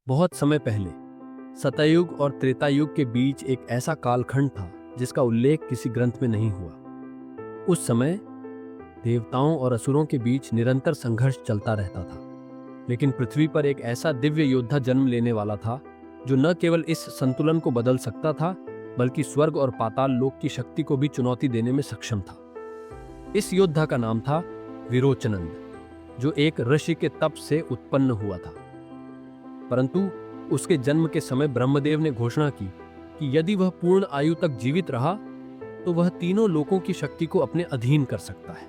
बहुत समय पहले सतयुग और त्रेता युग के बीच एक ऐसा कालखंड था जिसका उल्लेख किसी ग्रंथ में नहीं हुआ। उस समय देवताओं और असुरों के बीच निरंतर संघर्ष चलता रहता था, लेकिन पृथ्वी पर एक ऐसा दिव्य योद्धा जन्म लेने वाला था जो न केवल इस संतुलन को बदल सकता था बल्कि स्वर्ग और पाताल लोक की शक्ति को भी चुनौती देने में सक्षम था। इस योद्धा का नाम था विरोचनंद, जो एक ऋषि के तप से उत्पन्न हुआ था। परंतु उसके जन्म के समय ब्रह्मदेव ने घोषणा की कि यदि वह पूर्ण आयु तक जीवित रहा तो वह तीनों लोकों की शक्ति को अपने अधीन कर सकता है।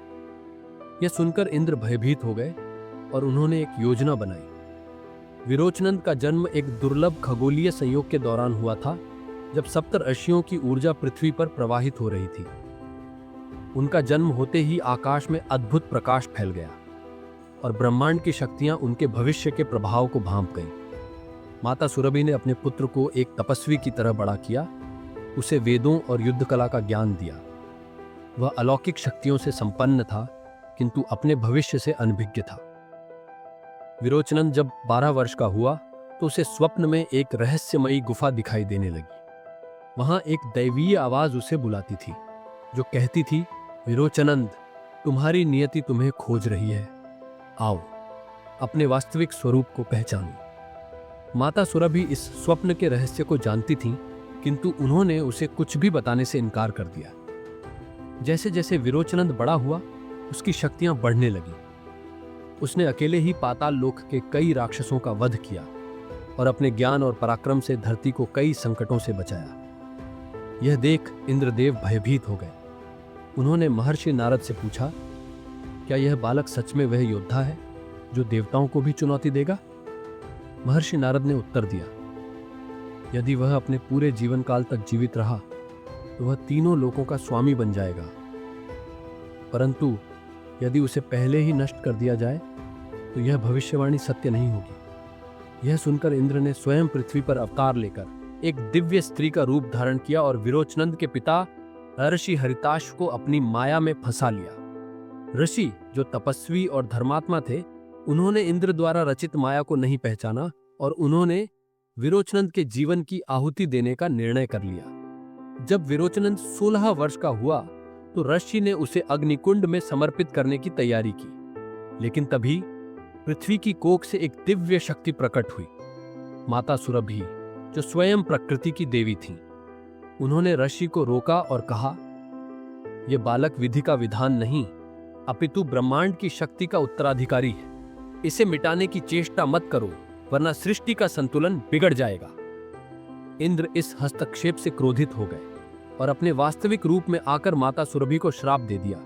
यह सुनकर इंद्र भयभीत हो गए और उन्होंने एक योजना बनाई। विरोचनंद का जन्म एक दुर्लभ खगोलीय संयोग के दौरान हुआ था, जब सप्तर्षियों की ऊर्जा पृथ्वी पर प्रवाहित हो रही थी। उनका जन्म होते ही आकाश में अद्भुत प्रकाश फैल गया और ब्रह्मांड की शक्तियां उनके भविष्य के प्रभाव को भांप गईं। माता सुरभि ने अपने पुत्र को एक तपस्वी की तरह बड़ा किया, उसे वेदों और युद्ध कला का ज्ञान दिया। वह अलौकिक शक्तियों से संपन्न था, किंतु अपने भविष्य से अनभिज्ञ था। विरोचनंद जब 12 वर्ष का हुआ तो उसे स्वप्न में एक रहस्यमयी गुफा दिखाई देने लगी। वहां एक दैवीय आवाज उसे बुलाती थी, जो कहती थी, विरोचनंद, तुम्हारी नियति तुम्हें खोज रही है। आओ, अपने वास्तविक स्वरूप को पहचानो। माता सुरभि इस स्वप्न के रहस्य को जानती थीं, किंतु उन्होंने उसे कुछ भी बताने से इनकार कर दिया। जैसे जैसे विरोचनंद बड़ा हुआ, उसकी शक्तियां बढ़ने लगीं। उसने अकेले ही पाताल लोक के कई राक्षसों का वध किया और अपने ज्ञान और पराक्रम से धरती को कई संकटों से बचाया। यह देख इंद्रदेव भयभीत हो गए। उन्होंने महर्षि नारद से पूछा, क्या यह बालक सच में वह योद्धा है जो देवताओं को भी चुनौती देगा? महर्षि नारद ने उत्तर दिया, यदि वह अपने पूरे जीवन काल तक जीवित रहा तो वह तीनों लोकों का स्वामी बन जाएगा, परंतु यदि उसे पहले ही नष्ट कर दिया जाए तो यह भविष्यवाणी सत्य नहीं होगी। यह सुनकर इंद्र ने स्वयं पृथ्वी पर अवतार लेकर एक दिव्य स्त्री का रूप धारण किया और विरोचनंद के पिता ऋषि हरिताश को अपनी माया में फंसा लिया। ऋषि, जो तपस्वी और धर्मात्मा थे, उन्होंने इंद्र द्वारा रचित माया को नहीं पहचाना और उन्होंने विरोचनंद के जीवन की आहुति देने का निर्णय कर लिया। जब विरोचनंद 16 वर्ष का हुआ तो ऋषि ने उसे अग्निकुंड में समर्पित करने की तैयारी की, लेकिन तभी पृथ्वी की कोख से एक दिव्य शक्ति प्रकट हुई। माता सुरभि, जो स्वयं प्रकृति की देवी थीं, उन्होंने ऋषि को रोका और कहा, यह बालक विधि का विधान नहीं अपितु ब्रह्मांड की शक्ति का उत्तराधिकारी है। इसे मिटाने की चेष्टा मत करो, वरना सृष्टि का संतुलन बिगड़ जाएगा। इंद्र इस हस्तक्षेप से क्रोधित हो गए और अपने वास्तविक रूप में आकर माता सुरभि को श्राप दे दिया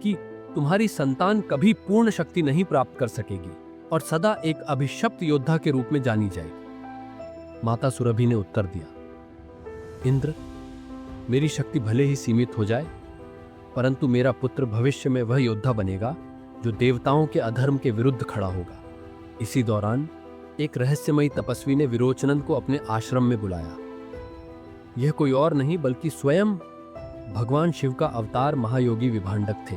कि तुम्हारी संतान कभी पूर्ण शक्ति नहीं प्राप्त कर सकेगी और सदा एक अभिशप्त योद्धा के रूप में जानी जाएगी। माता सुरभि ने उत्तर दिया, इंद्र, मेरी शक्ति भले ही सीमित हो जाए, परंतु मेरा पुत्र भविष्य में वह योद्धा बनेगा जो देवताओं के अधर्म के विरुद्ध खड़ा होगा। इसी दौरान एक रहस्यमयी तपस्वी ने विरोचनंद को अपने आश्रम में बुलाया। यह कोई और नहीं बल्कि स्वयं भगवान शिव का अवतार महायोगी विभांडक थे।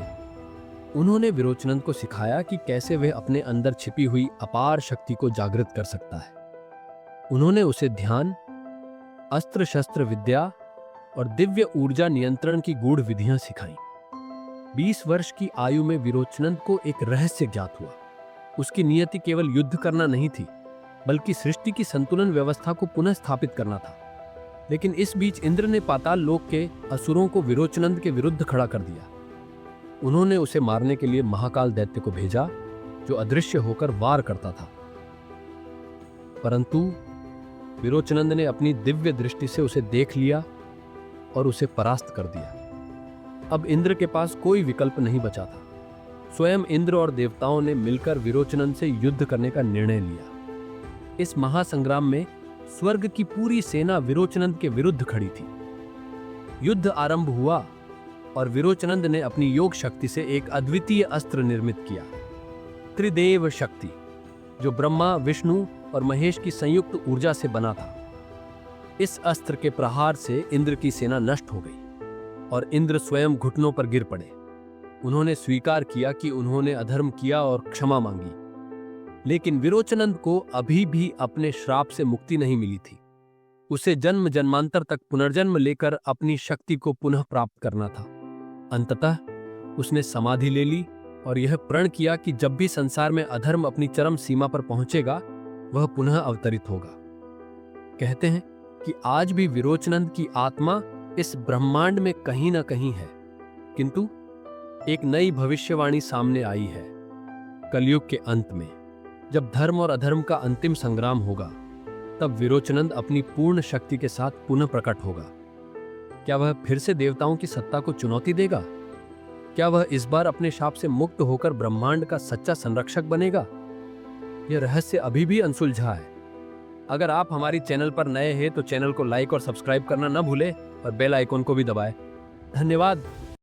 उन्होंने विरोचनंद को सिखाया कि कैसे वह अपने अंदर छिपी हुई अपार शक्ति को जागृत कर सकता है। उन्होंने उसे ध्यान, अस्त्र शस्त्र विद्या और दिव्य ऊर्जा नियंत्रण की गूढ़ विधियां सिखाई। 20 वर्ष की आयु में विरोचनंद को एक रहस्य ज्ञात हुआ। उसकी नियति केवल युद्ध करना नहीं थी, बल्कि सृष्टि की संतुलन व्यवस्था को पुनः स्थापित करना था। लेकिन इस बीच इंद्र ने पाताल लोक के असुरों को विरोचनंद के विरुद्ध खड़ा कर दिया। उन्होंने उसे मारने के लिए महाकाल दैत्य को भेजा, जो अदृश्य होकर वार करता था। परंतु विरोचनंद ने अपनी दिव्य दृष्टि से उसे देख लिया और उसे परास्त कर दिया। अब इंद्र के पास कोई विकल्प नहीं बचा था। स्वयं इंद्र और देवताओं ने मिलकर विरोचनंद से युद्ध करने का निर्णय लिया। इस महासंग्राम में स्वर्ग की पूरी सेना विरोचनंद के विरुद्ध खड़ी थी। युद्ध आरंभ हुआ और विरोचनंद ने अपनी योग शक्ति से एक अद्वितीय अस्त्र निर्मित किया, त्रिदेव शक्ति, जो ब्रह्मा, विष्णु और महेश की संयुक्त ऊर्जा से बना था। इस अस्त्र के प्रहार से इंद्र की सेना नष्ट हो गई और इंद्र स्वयं घुटनों पर गिर पड़े। उन्होंने स्वीकार किया कि उन्होंने अधर्म किया और क्षमा मांगी। लेकिन विरोचनंद को अभी भी अपने श्राप से मुक्ति नहीं मिली थी। उसे जन्म जन्मांतर तक पुनर्जन्म लेकर अपनी शक्ति को पुनः प्राप्त करना था। अंततः उसने समाधि ले ली और यह प्रण किया कि जब भी संसार में अधर्म अपनी चरम सीमा पर पहुंचेगा वह पुनः अवतरित होगा। कहते हैं कि आज भी विरोचनंद की आत्मा इस ब्रह्मांड में कहीं ना कहीं है, किंतु एक नई भविष्यवाणी सामने आई है। कलयुग के अंत में जब धर्म और अधर्म का अंतिम संग्राम होगा, तब विरोचनंद अपनी पूर्ण शक्ति के साथ पुनः प्रकट होगा। क्या वह फिर से देवताओं की सत्ता को चुनौती देगा? क्या वह इस बार अपने शाप से मुक्त होकर ब्रह्मांड का सच्चा संरक्षक बनेगा? यह रहस्य अभी भी अनसुलझा है। अगर आप हमारी चैनल पर नए हैं तो चैनल को लाइक और सब्सक्राइब करना न भूलें और बेल आइकॉन को भी दबाएं। धन्यवाद।